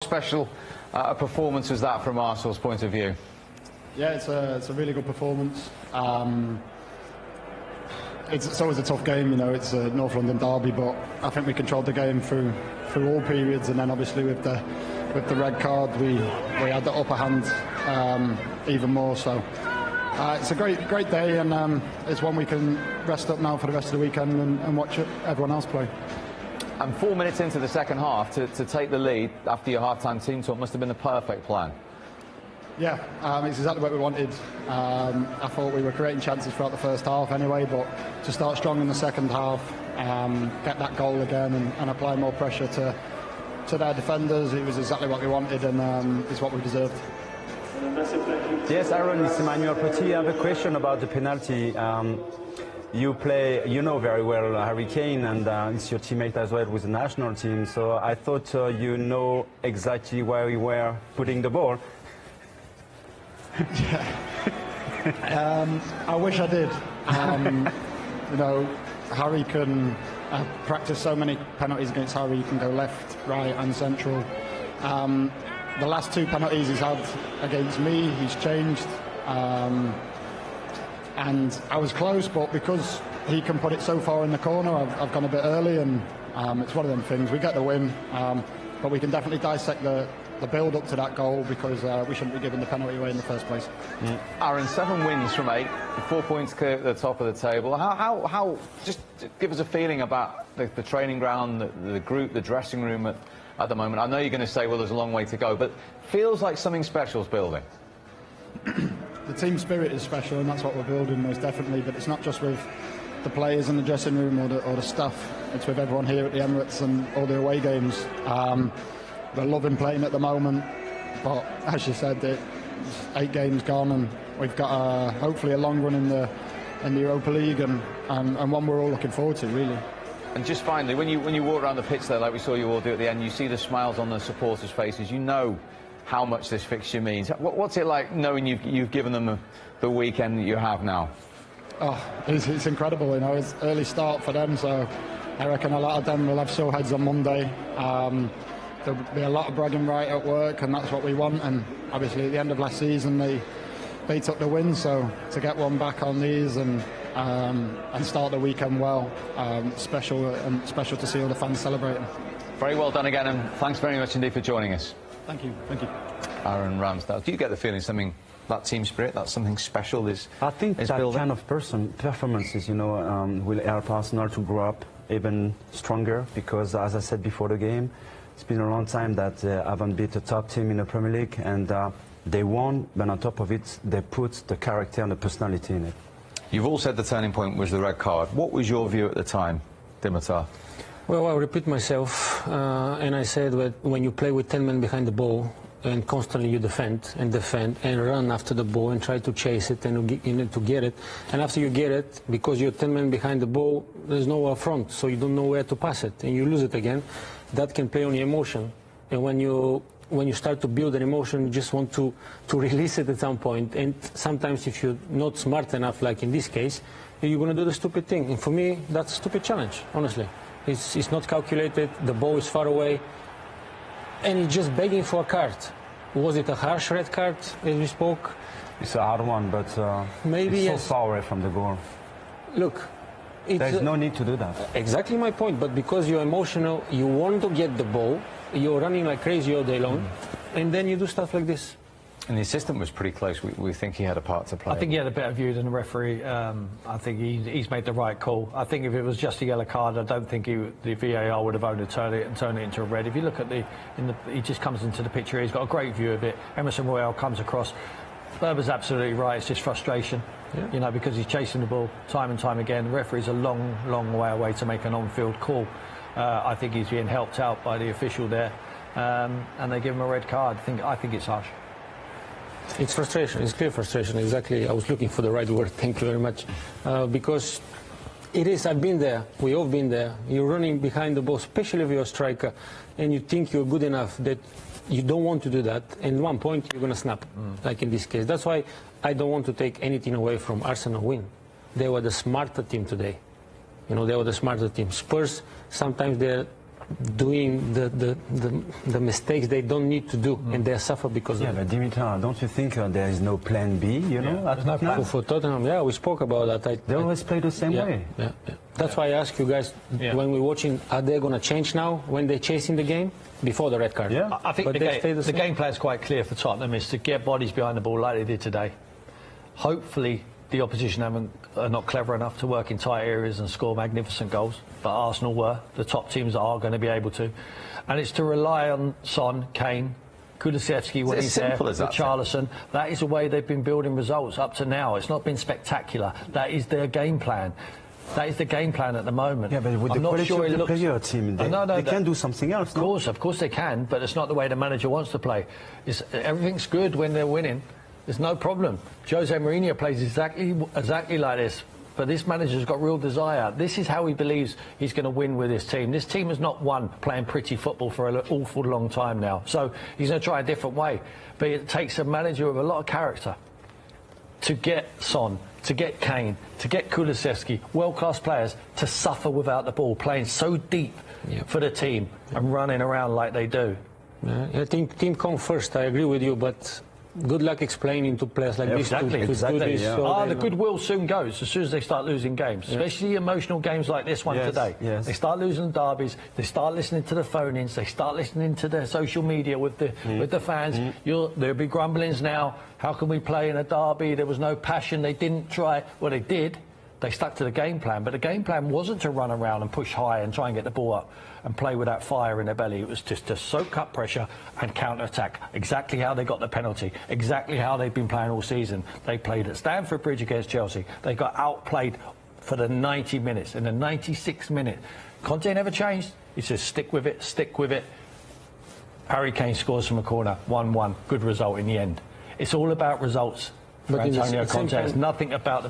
special a performance was that from Arsenal's point of view? Yeah, it's a really good performance. It's always a tough game, you know. It's a North London derby, but I think we controlled the game through all periods, and then obviously with the red card, we had the upper hand even more. So it's a great day, and it's one we can rest up now for the rest of the weekend and watch everyone else play. And 4 minutes into the second half, to take the lead after your half-time team talk must have been the perfect plan. Yeah, it's exactly what we wanted. I thought we were creating chances throughout the first half anyway, but to start strong in the second half, get that goal again and apply more pressure to their defenders, it was exactly what we wanted, and it's what we deserved. Yes, Aaron, it's Emmanuel Petit. I have a question about the penalty. You know very well Harry Kane, and it's your teammate as well with the national team, so I thought you know exactly where you were putting the ball. Yeah. I wish I did. You know, Harry can practice so many penalties against Harry. You can go left, right and central. The last 2 penalties he's had against me, he's changed. And I was close, but because he can put it so far in the corner, I've gone a bit early, and it's one of them things. We get the win, but we can definitely dissect the build-up to that goal, because we shouldn't be giving the penalty away in the first place. Aaron, 7 wins from 8, 4 points clear at the top of the table. How just give us a feeling about the training ground, the group, the dressing room at the moment. I know you're going to say, well, there's a long way to go, but feels like something special is building. The team spirit is special, and that's what we're building, most definitely. But it's not just with the players in the dressing room or the staff. It's with everyone here at the Emirates and all the away games. We're loving playing at the moment, but as you said, it's 8 games gone, and we've got hopefully a long run in the Europa League, and one we're all looking forward to, really. And just finally, when you walk around the pitch there, like we saw you all do at the end, you see the smiles on the supporters' faces. You know how much this fixture means. What's it like knowing you've given them the weekend that you have now? Oh, it's incredible, you know. It's early start for them, so I reckon a lot of them will have sore heads on Monday. There'll be a lot of bragging right at work, and that's what we want. And obviously at the end of last season they took the win, so to get one back on these and start the weekend well, special to see all the fans celebrating. Very well done again, and thanks very much indeed for joining us. Thank you. Aaron Ramsdale, do you get the feeling that team spirit, that's something special is I think that building? Kind of performances, you know, will help Arsenal to grow up even stronger, because as I said before the game, it's been a long time that they haven't beat a top team in the Premier League, and they won, but on top of it, they put the character and the personality in it. You've all said the turning point was the red card. What was your view at the time, Dimitar? Well, I'll repeat myself, and I said that when you play with 10 men behind the ball and constantly you defend and run after the ball and try to chase it and you need to get it, and after you get it, because you're 10 men behind the ball, there's nowhere front, so you don't know where to pass it, and you lose it again. That can play on your emotion, and when you start to build an emotion, you just want to release it at some point, and sometimes if you're not smart enough, like in this case, you're going to do the stupid thing, and for me, that's a stupid challenge, honestly. It's not calculated, the ball is far away, and he's just begging for a card. Was it a harsh red card, as we spoke? It's a hard one, but maybe it's so far away from the goal. Look, there's no need to do that. Exactly my point, but because you're emotional, you want to get the ball, you're running like crazy all day long, and then you do stuff like this. And the assistant was pretty close. We think he had a part to play. I think he had a better view than the referee. I think he's made the right call. I think if it was just a yellow card, I don't think the VAR would have overturned it and turned it into a red. If you look at he just comes into the picture. He's got a great view of it. Emerson Royale comes across. Berber's absolutely right. It's just frustration, you know, because he's chasing the ball time and time again. The referee's a long way away to make an on-field call. I think he's being helped out by the official there, and they give him a red card. I think it's harsh. It's frustration. It's clear frustration. Exactly. I was looking for the right word. Thank you very much. Because it is. I've been there. We all been there. You're running behind the ball, especially if you're a striker, and you think you're good enough that you don't want to do that. And at one point, you're going to snap, like in this case. That's why I don't want to take anything away from Arsenal win. They were the smarter team today. You know, they were the smarter team. Spurs, sometimes they're doing the mistakes they don't need to do, and they suffer because Yeah, of it. but Dimitar, don't you think there is no plan B, you know? there's no plan. For Tottenham, yeah, we spoke about that. They always play the same way. Yeah. That's why I ask you guys, when we're watching, are they going to change now when they're chasing the game? Before the red card? Yeah. I think But the, they stay the same? game plan is quite clear for Tottenham, is to get bodies behind the ball like they did today. Hopefully the opposition are not clever enough to work in tight areas and score magnificent goals, but Arsenal were. The top teams are going to be able to. And it's to rely on Son, Kane, Kulusevski when he's there, Richarlison. That is the way they've been building results up to now. It's not been spectacular. That is their game plan. That is the game plan at the moment. Yeah, but with I'm the not quality sure of it the looks... player team, they can do something else. Of course they can, but it's not the way the manager wants to play. Everything's good when they're winning. There's no problem. Jose Mourinho plays exactly like this, but this manager's got real desire. This is how he believes he's going to win with this team. This team has not won playing pretty football for an awful long time now, so he's going to try a different way. But it takes a manager with a lot of character to get Son, to get Kane, to get Kulusevski, world-class players, to suffer without the ball, playing so deep for the team and running around like they do. I think team come first, I agree with you, but good luck explaining to players like this to do this. So The goodwill soon goes as soon as they start losing games, especially emotional games like this one today. Yes. They start losing derbies, they start listening to the phone-ins, they start listening to their social media with the fans. There'll be grumblings now. How can we play in a derby? There was no passion. They didn't try. Well, they did. They stuck to the game plan, but the game plan wasn't to run around and push high and try and get the ball up and play with that fire in their belly. It was just to soak up pressure and counter-attack. Exactly how they got the penalty, exactly how they've been playing all season. They played at Stamford Bridge against Chelsea. They got outplayed for the 90 minutes. In the 96th minute, Conte never changed. He says, stick with it, stick with it. Harry Kane scores from a corner, 1-1. Good result in the end. It's all about results. But Antonio Conte, it's nothing about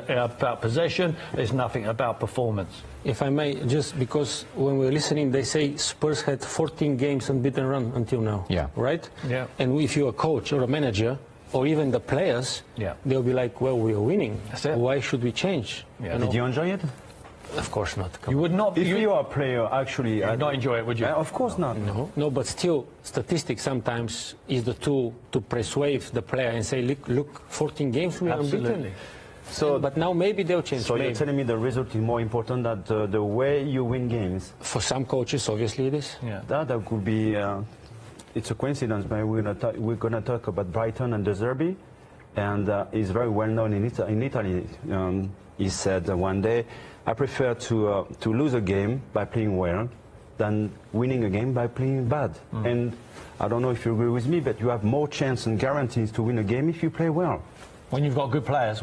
about possession. There's nothing about performance. If I may, just because when we're listening, they say Spurs had 14 games unbeaten run until now. Yeah. Right? Yeah. And if you're a coach or a manager, or even the players, they'll be like, well, we are winning. That's it. Why should we change? Yeah. Did you enjoy it? Of course not. You would not. If you are a player, actually, you'd not enjoy it, would you? Of course not. No, but still, statistics sometimes is the tool to persuade the player and say, look 14 games we are unbeaten. So, but now maybe they'll change. So you're telling me the result is more important than the way you win games? For some coaches, obviously it is. Yeah. That could be. It's a coincidence, but we're gonna talk about Brighton and De Zerbi, and he's very well known in Italy. He said one day, I prefer to lose a game by playing well than winning a game by playing bad. And I don't know if you agree with me, but you have more chance and guarantees to win a game if you play well. When you've got good players.